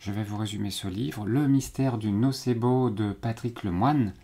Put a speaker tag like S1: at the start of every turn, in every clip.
S1: je vais vous résumer ce livre, Le mystère du nocebo de Patrick Lemoine,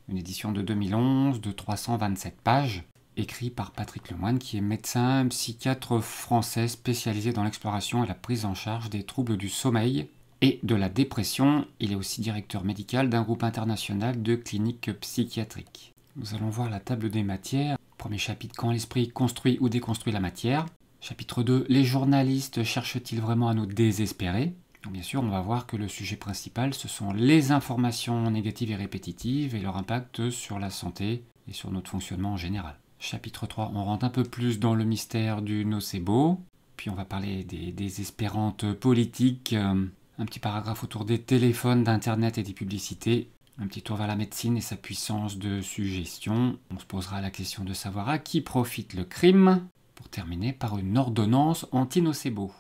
S1: une édition de 2011 de 327 pages, écrit par Patrick Lemoine qui est médecin psychiatre français spécialisé dans l'exploration et la prise en charge des troubles du sommeil et de la dépression. Il est aussi directeur médical d'un groupe international de cliniques psychiatriques. Nous allons voir la table des matières. Premier chapitre, quand l'esprit construit ou déconstruit la matière. Chapitre 2, les journalistes cherchent-ils vraiment à nous désespérer? Donc bien sûr, on va voir que le sujet principal, ce sont les informations négatives et répétitives et leur impact sur la santé et sur notre fonctionnement en général. Chapitre 3, on rentre un peu plus dans le mystère du nocebo. Puis on va parler des désespérantes politiques. Un petit paragraphe autour des téléphones, d'internet et des publicités. Un petit tour vers la médecine et sa puissance de suggestion. On se posera la question de savoir à qui profite le crime. Pour terminer par une ordonnance anti-nocebo.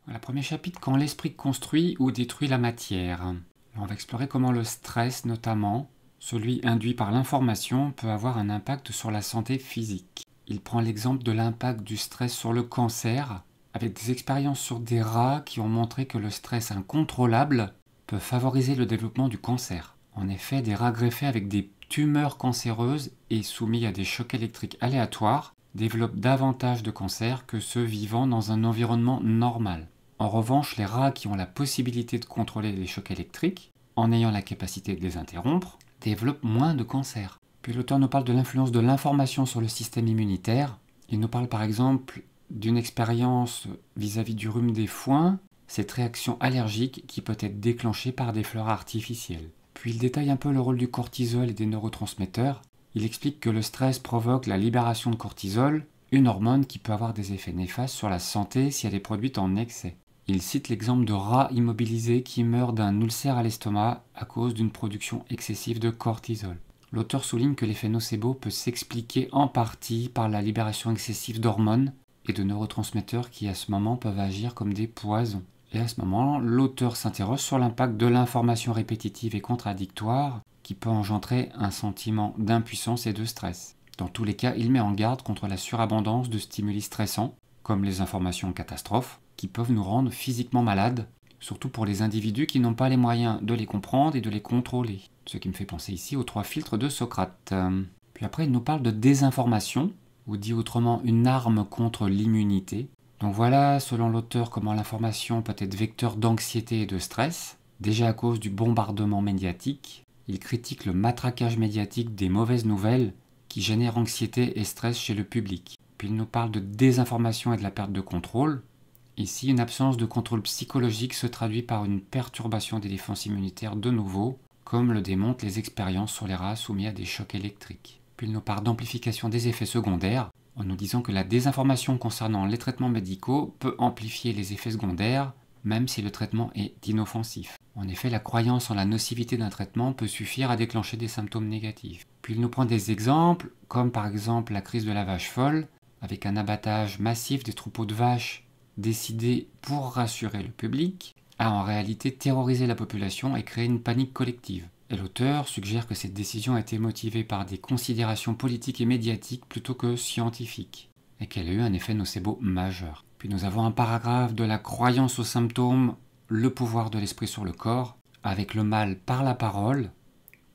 S1: Voilà, premier chapitre, quand l'esprit construit ou détruit la matière. Alors, on va explorer comment le stress, notamment, celui induit par l'information, peut avoir un impact sur la santé physique. Il prend l'exemple de l'impact du stress sur le cancer, avec des expériences sur des rats qui ont montré que le stress incontrôlable peut favoriser le développement du cancer. En effet, des rats greffés avec des tumeurs cancéreuses et soumis à des chocs électriques aléatoires développent davantage de cancer que ceux vivant dans un environnement normal. En revanche, les rats qui ont la possibilité de contrôler les chocs électriques, en ayant la capacité de les interrompre, développent moins de cancer. Puis l'auteur nous parle de l'influence de l'information sur le système immunitaire. Il nous parle par exemple d'une expérience vis-à-vis du rhume des foins, cette réaction allergique qui peut être déclenchée par des fleurs artificielles. Puis il détaille un peu le rôle du cortisol et des neurotransmetteurs. Il explique que le stress provoque la libération de cortisol, une hormone qui peut avoir des effets néfastes sur la santé si elle est produite en excès. Il cite l'exemple de rats immobilisés qui meurent d'un ulcère à l'estomac à cause d'une production excessive de cortisol. L'auteur souligne que l'effet nocebo peut s'expliquer en partie par la libération excessive d'hormones et de neurotransmetteurs qui à ce moment peuvent agir comme des poisons. Et à ce moment, l'auteur s'interroge sur l'impact de l'information répétitive et contradictoire qui peut engendrer un sentiment d'impuissance et de stress. Dans tous les cas, il met en garde contre la surabondance de stimuli stressants, comme les informations catastrophes, qui peuvent nous rendre physiquement malades, surtout pour les individus qui n'ont pas les moyens de les comprendre et de les contrôler. Ce qui me fait penser ici aux 3 filtres de Socrate. Puis après, il nous parle de désinformation, ou dit autrement une arme contre l'immunité. Donc voilà, selon l'auteur, comment l'information peut être vecteur d'anxiété et de stress, déjà à cause du bombardement médiatique. Il critique le matraquage médiatique des mauvaises nouvelles qui génèrent anxiété et stress chez le public. Puis il nous parle de désinformation et de la perte de contrôle. Ici, une absence de contrôle psychologique se traduit par une perturbation des défenses immunitaires de nouveau, comme le démontrent les expériences sur les rats soumis à des chocs électriques. Puis il nous parle d'amplification des effets secondaires, en nous disant que la désinformation concernant les traitements médicaux peut amplifier les effets secondaires, même si le traitement est inoffensif. En effet, la croyance en la nocivité d'un traitement peut suffire à déclencher des symptômes négatifs. Puis il nous prend des exemples, comme par exemple la crise de la vache folle, avec un abattage massif des troupeaux de vaches décidé pour rassurer le public, a en réalité terrorisé la population et créé une panique collective. Et l'auteur suggère que cette décision a été motivée par des considérations politiques et médiatiques plutôt que scientifiques, et qu'elle a eu un effet nocebo majeur. Puis nous avons un paragraphe de la croyance aux symptômes, le pouvoir de l'esprit sur le corps, avec le mal par la parole.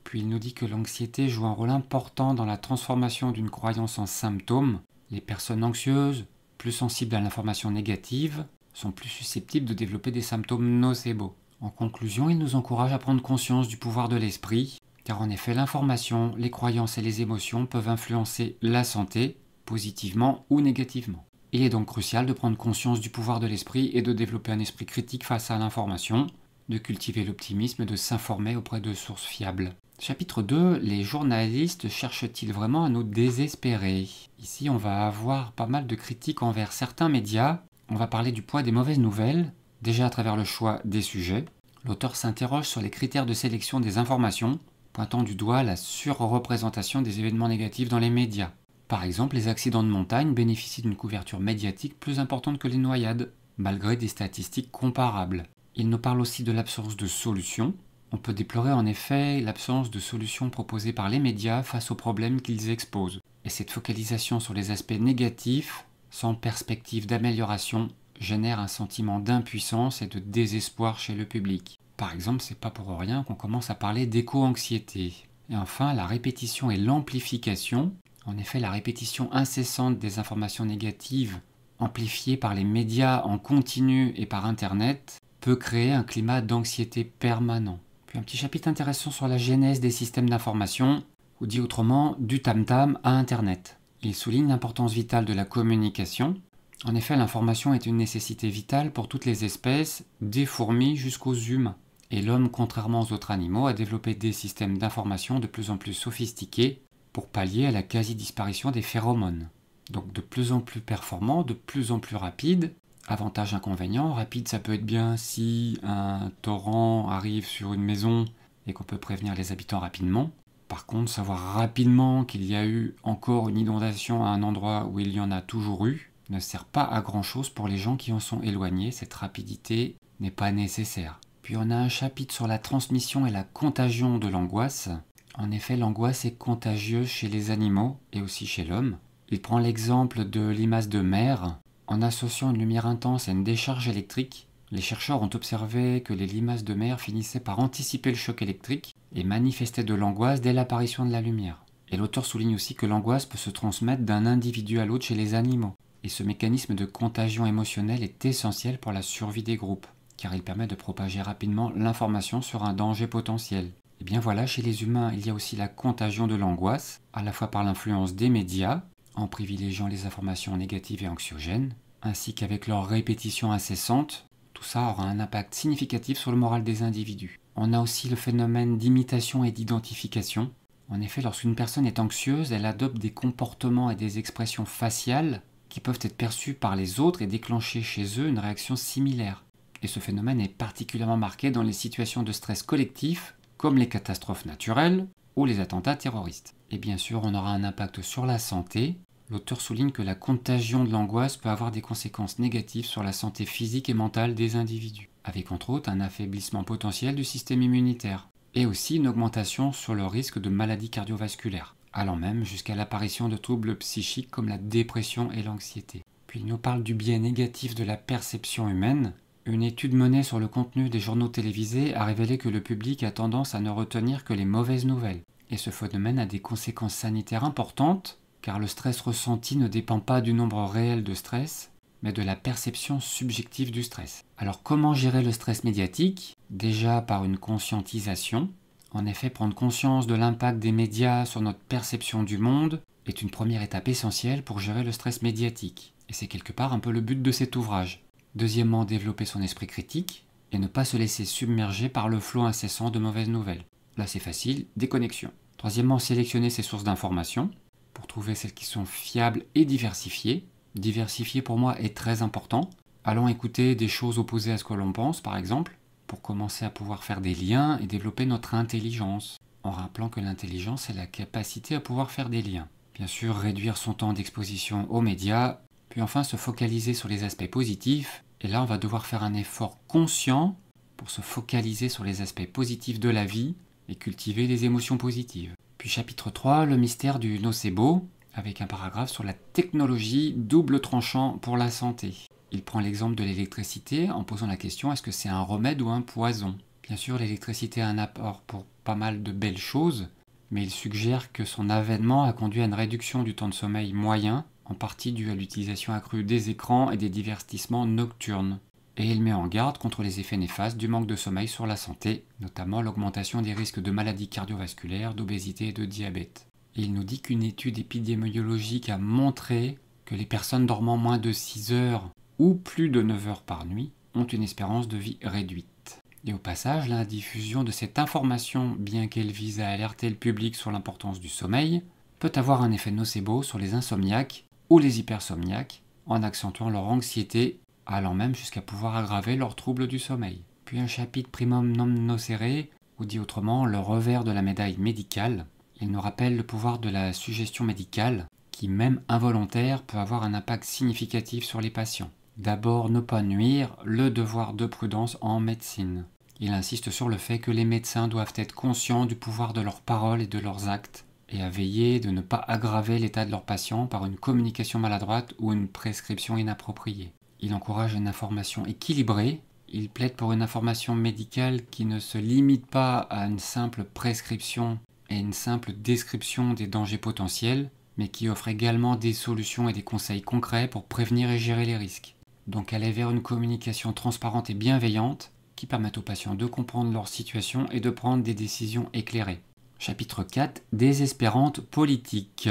S1: Puis il nous dit que l'anxiété joue un rôle important dans la transformation d'une croyance en symptôme. Les personnes anxieuses, plus sensibles à l'information négative, sont plus susceptibles de développer des symptômes nocebo. En conclusion, il nous encourage à prendre conscience du pouvoir de l'esprit, car en effet l'information, les croyances et les émotions peuvent influencer la santé, positivement ou négativement. Il est donc crucial de prendre conscience du pouvoir de l'esprit et de développer un esprit critique face à l'information, de cultiver l'optimisme et de s'informer auprès de sources fiables. Chapitre 2, les journalistes cherchent-ils vraiment à nous désespérer? Ici, on va avoir pas mal de critiques envers certains médias. On va parler du poids des mauvaises nouvelles, déjà à travers le choix des sujets. L'auteur s'interroge sur les critères de sélection des informations, pointant du doigt la surreprésentation des événements négatifs dans les médias. Par exemple, les accidents de montagne bénéficient d'une couverture médiatique plus importante que les noyades, malgré des statistiques comparables. Il nous parle aussi de l'absence de solutions, On peut déplorer en effet l'absence de solutions proposées par les médias face aux problèmes qu'ils exposent. Et cette focalisation sur les aspects négatifs, sans perspective d'amélioration, génère un sentiment d'impuissance et de désespoir chez le public. Par exemple, c'est pas pour rien qu'on commence à parler d'éco-anxiété. Et enfin, la répétition et l'amplification. En effet, la répétition incessante des informations négatives, amplifiées par les médias en continu et par Internet, peut créer un climat d'anxiété permanent. Puis un petit chapitre intéressant sur la genèse des systèmes d'information, ou dit autrement, du tam-tam à Internet. Il souligne l'importance vitale de la communication. En effet, l'information est une nécessité vitale pour toutes les espèces, des fourmis jusqu'aux humains. Et l'homme, contrairement aux autres animaux, a développé des systèmes d'information de plus en plus sophistiqués pour pallier à la quasi-disparition des phéromones. Donc de plus en plus performants, de plus en plus rapides. Avantage, inconvénient, rapide ça peut être bien si un torrent arrive sur une maison et qu'on peut prévenir les habitants rapidement. Par contre, savoir rapidement qu'il y a eu encore une inondation à un endroit où il y en a toujours eu ne sert pas à grand chose pour les gens qui en sont éloignés, cette rapidité n'est pas nécessaire. Puis on a un chapitre sur la transmission et la contagion de l'angoisse. En effet, l'angoisse est contagieuse chez les animaux et aussi chez l'homme. Il prend l'exemple de limaces de mer. En associant une lumière intense à une décharge électrique, les chercheurs ont observé que les limaces de mer finissaient par anticiper le choc électrique et manifestaient de l'angoisse dès l'apparition de la lumière. Et l'auteur souligne aussi que l'angoisse peut se transmettre d'un individu à l'autre chez les animaux. Et ce mécanisme de contagion émotionnelle est essentiel pour la survie des groupes, car il permet de propager rapidement l'information sur un danger potentiel. Et bien voilà, chez les humains, il y a aussi la contagion de l'angoisse, à la fois par l'influence des médias, en privilégiant les informations négatives et anxiogènes, ainsi qu'avec leur répétition incessante. Tout ça aura un impact significatif sur le moral des individus. On a aussi le phénomène d'imitation et d'identification. En effet, lorsqu'une personne est anxieuse, elle adopte des comportements et des expressions faciales qui peuvent être perçus par les autres et déclencher chez eux une réaction similaire. Et ce phénomène est particulièrement marqué dans les situations de stress collectif, comme les catastrophes naturelles ou les attentats terroristes. Et bien sûr, on aura un impact sur la santé. L'auteur souligne que la contagion de l'angoisse peut avoir des conséquences négatives sur la santé physique et mentale des individus, avec entre autres un affaiblissement potentiel du système immunitaire, et aussi une augmentation sur le risque de maladies cardiovasculaires, allant même jusqu'à l'apparition de troubles psychiques comme la dépression et l'anxiété. Puis il nous parle du biais négatif de la perception humaine. Une étude menée sur le contenu des journaux télévisés a révélé que le public a tendance à ne retenir que les mauvaises nouvelles. Et ce phénomène a des conséquences sanitaires importantes, car le stress ressenti ne dépend pas du nombre réel de stress, mais de la perception subjective du stress. Alors comment gérer le stress médiatique? Déjà par une conscientisation. En effet, prendre conscience de l'impact des médias sur notre perception du monde est une première étape essentielle pour gérer le stress médiatique. Et c'est quelque part un peu le but de cet ouvrage. Deuxièmement, développer son esprit critique et ne pas se laisser submerger par le flot incessant de mauvaises nouvelles. Là c'est facile, déconnexion. Troisièmement, sélectionner ses sources d'informations pour trouver celles qui sont fiables et diversifiées. Diversifier pour moi est très important. Allons écouter des choses opposées à ce que l'on pense, par exemple, pour commencer à pouvoir faire des liens et développer notre intelligence, en rappelant que l'intelligence est la capacité à pouvoir faire des liens. Bien sûr, réduire son temps d'exposition aux médias, puis enfin se focaliser sur les aspects positifs, et là on va devoir faire un effort conscient pour se focaliser sur les aspects positifs de la vie et cultiver les émotions positives. Puis chapitre 3, le mystère du nocebo, avec un paragraphe sur la technologie double tranchant pour la santé. Il prend l'exemple de l'électricité en posant la question est-ce que c'est un remède ou un poison? Bien sûr, l'électricité a un apport pour pas mal de belles choses, mais il suggère que son avènement a conduit à une réduction du temps de sommeil moyen, en partie due à l'utilisation accrue des écrans et des divertissements nocturnes. Et il met en garde contre les effets néfastes du manque de sommeil sur la santé, notamment l'augmentation des risques de maladies cardiovasculaires, d'obésité et de diabète. Et il nous dit qu'une étude épidémiologique a montré que les personnes dormant moins de 6 heures ou plus de 9 heures par nuit ont une espérance de vie réduite. Et au passage, la diffusion de cette information, bien qu'elle vise à alerter le public sur l'importance du sommeil, peut avoir un effet nocebo sur les insomniaques ou les hypersomniaques, en accentuant leur anxiété, allant même jusqu'à pouvoir aggraver leurs troubles du sommeil. Puis un chapitre primum non nocere, ou dit autrement le revers de la médaille médicale. Il nous rappelle le pouvoir de la suggestion médicale, qui même involontaire peut avoir un impact significatif sur les patients. D'abord, ne pas nuire, le devoir de prudence en médecine. Il insiste sur le fait que les médecins doivent être conscients du pouvoir de leurs paroles et de leurs actes, et à veiller de ne pas aggraver l'état de leurs patients par une communication maladroite ou une prescription inappropriée. Il encourage une information équilibrée. Il plaide pour une information médicale qui ne se limite pas à une simple prescription et une simple description des dangers potentiels, mais qui offre également des solutions et des conseils concrets pour prévenir et gérer les risques. Donc aller vers une communication transparente et bienveillante qui permettent aux patients de comprendre leur situation et de prendre des décisions éclairées. Chapitre 4. Désespérante politique.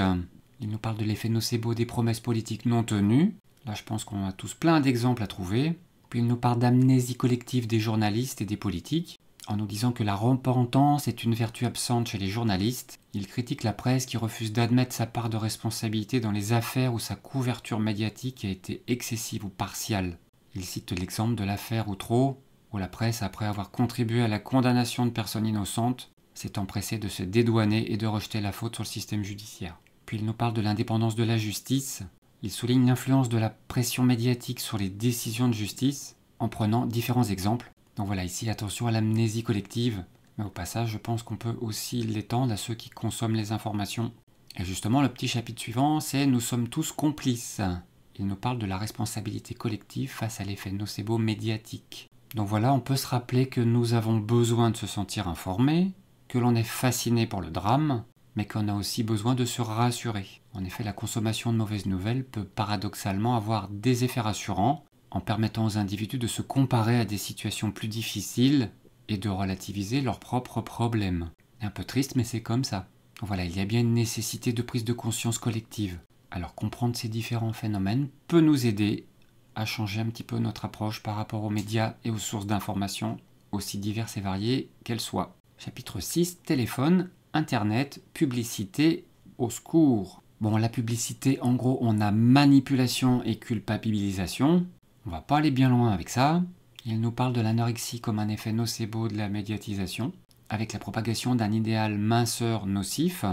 S1: Il nous parle de l'effet nocebo des promesses politiques non tenues. Là, je pense qu'on a tous plein d'exemples à trouver. Puis il nous parle d'amnésie collective des journalistes et des politiques, en nous disant que la repentance est une vertu absente chez les journalistes. Il critique la presse qui refuse d'admettre sa part de responsabilité dans les affaires où sa couverture médiatique a été excessive ou partiale. Il cite l'exemple de l'affaire Outreau, où la presse, après avoir contribué à la condamnation de personnes innocentes, s'est empressée de se dédouaner et de rejeter la faute sur le système judiciaire. Puis il nous parle de l'indépendance de la justice. Il souligne l'influence de la pression médiatique sur les décisions de justice en prenant différents exemples. Donc voilà, ici attention à l'amnésie collective, mais au passage je pense qu'on peut aussi l'étendre à ceux qui consomment les informations. Et justement le petit chapitre suivant c'est « Nous sommes tous complices ». Il nous parle de la responsabilité collective face à l'effet nocebo médiatique. Donc voilà, on peut se rappeler que nous avons besoin de se sentir informés, que l'on est fasciné par le drame, mais qu'on a aussi besoin de se rassurer. En effet, la consommation de mauvaises nouvelles peut paradoxalement avoir des effets rassurants en permettant aux individus de se comparer à des situations plus difficiles et de relativiser leurs propres problèmes. C'est un peu triste, mais c'est comme ça. Voilà, il y a bien une nécessité de prise de conscience collective. Alors comprendre ces différents phénomènes peut nous aider à changer un petit peu notre approche par rapport aux médias et aux sources d'informations, aussi diverses et variées qu'elles soient. Chapitre 6, téléphone, internet, publicité, au secours. Bon, la publicité, en gros, on a manipulation et culpabilisation. On va pas aller bien loin avec ça. Il nous parle de l'anorexie comme un effet nocebo de la médiatisation, avec la propagation d'un idéal minceur nocif.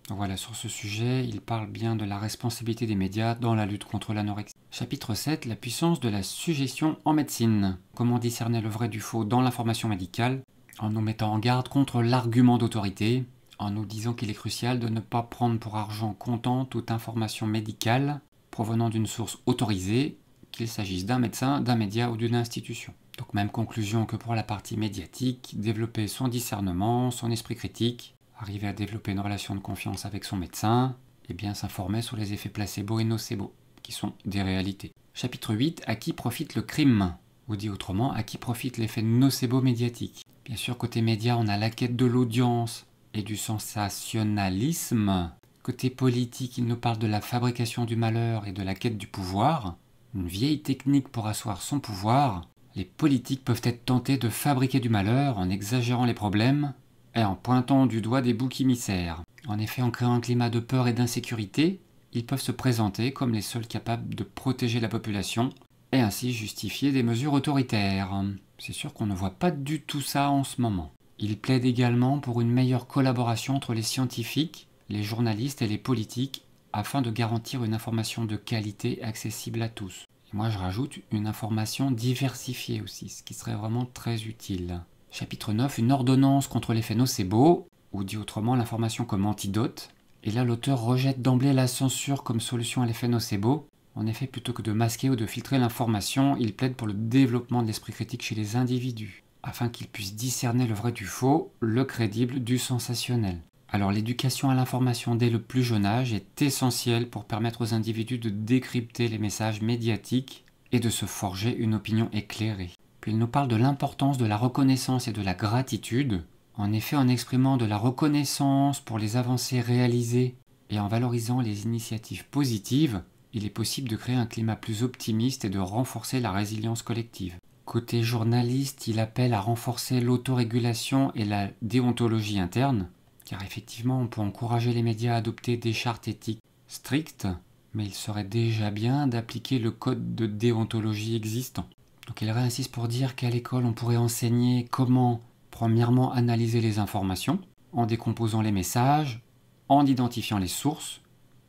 S1: Donc voilà, sur ce sujet, il parle bien de la responsabilité des médias dans la lutte contre l'anorexie. Chapitre 7, la puissance de la suggestion en médecine. Comment discerner le vrai du faux dans l'information médicale, en nous mettant en garde contre l'argument d'autorité, en nous disant qu'il est crucial de ne pas prendre pour argent comptant toute information médicale provenant d'une source autorisée, qu'il s'agisse d'un médecin, d'un média ou d'une institution. Donc même conclusion que pour la partie médiatique, développer son discernement, son esprit critique, arriver à développer une relation de confiance avec son médecin, et bien s'informer sur les effets placebo et nocebo, qui sont des réalités. Chapitre 8, à qui profite le crime ? Ou dit autrement, à qui profite l'effet nocebo médiatique ? Bien sûr, côté média, on a la quête de l'audience et du sensationnalisme. Côté politique, il nous parle de la fabrication du malheur et de la quête du pouvoir. Une vieille technique pour asseoir son pouvoir. Les politiques peuvent être tentés de fabriquer du malheur en exagérant les problèmes et en pointant du doigt des boucs émissaires. En effet, en créant un climat de peur et d'insécurité, ils peuvent se présenter comme les seuls capables de protéger la population et ainsi justifier des mesures autoritaires. C'est sûr qu'on ne voit pas du tout ça en ce moment. Il plaide également pour une meilleure collaboration entre les scientifiques, les journalistes et les politiques afin de garantir une information de qualité accessible à tous. Et moi je rajoute une information diversifiée aussi, ce qui serait vraiment très utile. Chapitre 9, une ordonnance contre l'effet nocebo, ou dit autrement l'information comme antidote. Et là l'auteur rejette d'emblée la censure comme solution à l'effet nocebo. En effet, plutôt que de masquer ou de filtrer l'information, il plaide pour le développement de l'esprit critique chez les individus, afin qu'ils puissent discerner le vrai du faux, le crédible du sensationnel. Alors l'éducation à l'information dès le plus jeune âge est essentielle pour permettre aux individus de décrypter les messages médiatiques et de se forger une opinion éclairée. Puis il nous parle de l'importance de la reconnaissance et de la gratitude. En effet, en exprimant de la reconnaissance pour les avancées réalisées et en valorisant les initiatives positives, il est possible de créer un climat plus optimiste et de renforcer la résilience collective. Côté journaliste, il appelle à renforcer l'autorégulation et la déontologie interne, car effectivement on peut encourager les médias à adopter des chartes éthiques strictes, mais il serait déjà bien d'appliquer le code de déontologie existant. Donc il réinsiste pour dire qu'à l'école on pourrait enseigner comment, premièrement, analyser les informations, en décomposant les messages, en identifiant les sources,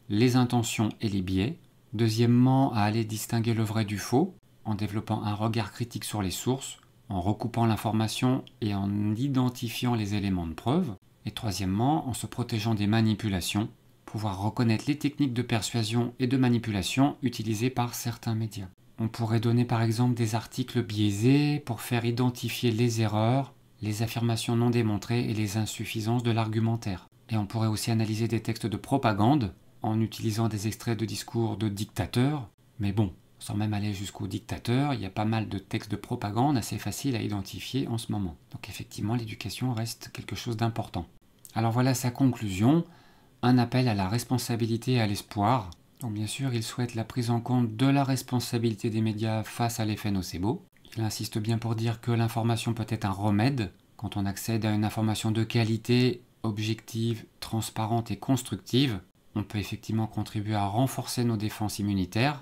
S1: les intentions et les biais. Deuxièmement, à aller distinguer le vrai du faux, en développant un regard critique sur les sources, en recoupant l'information et en identifiant les éléments de preuve. Et troisièmement, en se protégeant des manipulations, pouvoir reconnaître les techniques de persuasion et de manipulation utilisées par certains médias. On pourrait donner par exemple des articles biaisés pour faire identifier les erreurs, les affirmations non démontrées et les insuffisances de l'argumentaire. Et on pourrait aussi analyser des textes de propagande en utilisant des extraits de discours de dictateurs. Mais bon, sans même aller jusqu'aux dictateurs, il y a pas mal de textes de propagande assez faciles à identifier en ce moment. Donc effectivement, l'éducation reste quelque chose d'important. Alors voilà sa conclusion, un appel à la responsabilité et à l'espoir. Donc bien sûr, il souhaite la prise en compte de la responsabilité des médias face à l'effet nocebo. Il insiste bien pour dire que l'information peut être un remède quand on accède à une information de qualité, objective, transparente et constructive. On peut effectivement contribuer à renforcer nos défenses immunitaires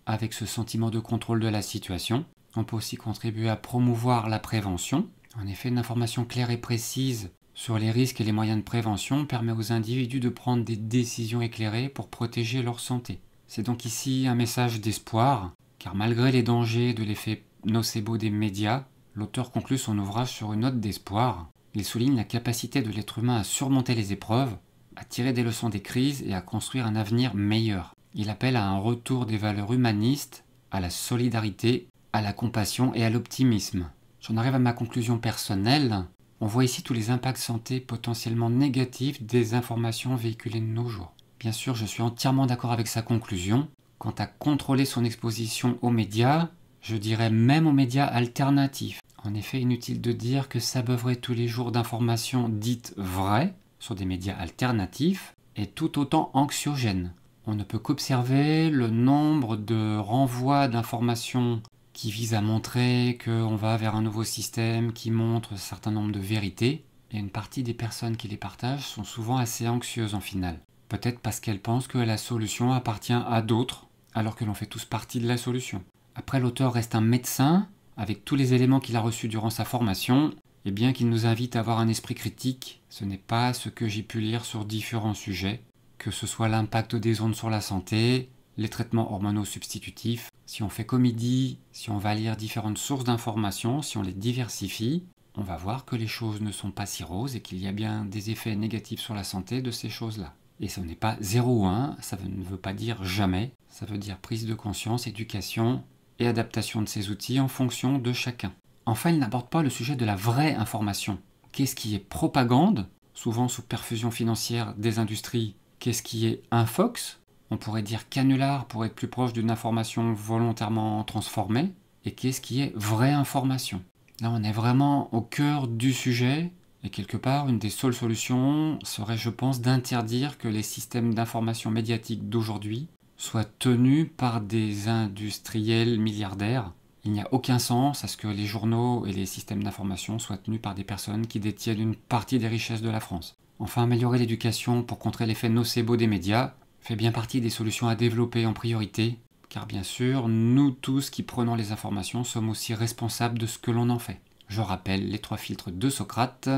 S1: avec ce sentiment de contrôle de la situation. On peut aussi contribuer à promouvoir la prévention. En effet, une information claire et précise sur les risques et les moyens de prévention permet aux individus de prendre des décisions éclairées pour protéger leur santé. C'est donc ici un message d'espoir, car malgré les dangers de l'effet nocebo des médias, l'auteur conclut son ouvrage sur une note d'espoir. Il souligne la capacité de l'être humain à surmonter les épreuves, à tirer des leçons des crises et à construire un avenir meilleur. Il appelle à un retour des valeurs humanistes, à la solidarité, à la compassion et à l'optimisme. J'en arrive à ma conclusion personnelle. On voit ici tous les impacts santé potentiellement négatifs des informations véhiculées de nos jours. Bien sûr, je suis entièrement d'accord avec sa conclusion. Quant à contrôler son exposition aux médias, je dirais même aux médias alternatifs. En effet, inutile de dire que s'abreuver tous les jours d'informations dites vraies sur des médias alternatifs est tout autant anxiogène. On ne peut qu'observer le nombre de renvois d'informations qui visent à montrer qu'on va vers un nouveau système qui montre un certain nombre de vérités, et une partie des personnes qui les partagent sont souvent assez anxieuses en finale. Peut-être parce qu'elles pensent que la solution appartient à d'autres, alors que l'on fait tous partie de la solution. Après, l'auteur reste un médecin, avec tous les éléments qu'il a reçus durant sa formation, et bien qu'il nous invite à avoir un esprit critique, ce n'est pas ce que j'ai pu lire sur différents sujets, que ce soit l'impact des ondes sur la santé, les traitements hormonaux substitutifs. Si on fait comme il dit, si on va lire différentes sources d'informations, si on les diversifie, on va voir que les choses ne sont pas si roses et qu'il y a bien des effets négatifs sur la santé de ces choses-là. Et ce n'est pas 0 ou 1, ça ne veut pas dire jamais, ça veut dire prise de conscience, éducation et adaptation de ces outils en fonction de chacun. Enfin, il n'aborde pas le sujet de la vraie information. Qu'est-ce qui est propagande, souvent sous perfusion financière des industries? Qu'est-ce qui est infox? On pourrait dire canular pour être plus proche d'une information volontairement transformée. Et qu'est-ce qui est vraie information? Là, on est vraiment au cœur du sujet. Et quelque part, une des seules solutions serait, je pense, d'interdire que les systèmes d'information médiatique d'aujourd'hui soient tenus par des industriels milliardaires. Il n'y a aucun sens à ce que les journaux et les systèmes d'information soient tenus par des personnes qui détiennent une partie des richesses de la France. Enfin, améliorer l'éducation pour contrer l'effet nocebo des médias fait bien partie des solutions à développer en priorité, car bien sûr, nous tous qui prenons les informations sommes aussi responsables de ce que l'on en fait. Je rappelle les 3 filtres de Socrate: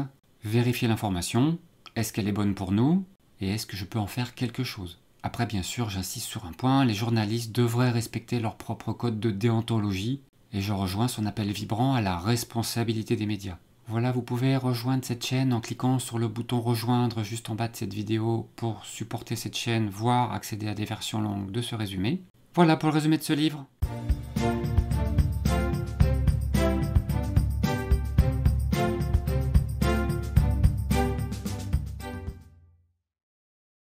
S1: vérifier l'information, est-ce qu'elle est bonne pour nous, et est-ce que je peux en faire quelque chose? Après, bien sûr, j'insiste sur un point, les journalistes devraient respecter leur propre code de déontologie, et je rejoins son appel vibrant à la responsabilité des médias. Voilà, vous pouvez rejoindre cette chaîne en cliquant sur le bouton rejoindre juste en bas de cette vidéo pour supporter cette chaîne, voire accéder à des versions longues de ce résumé. Voilà pour le résumé de ce livre.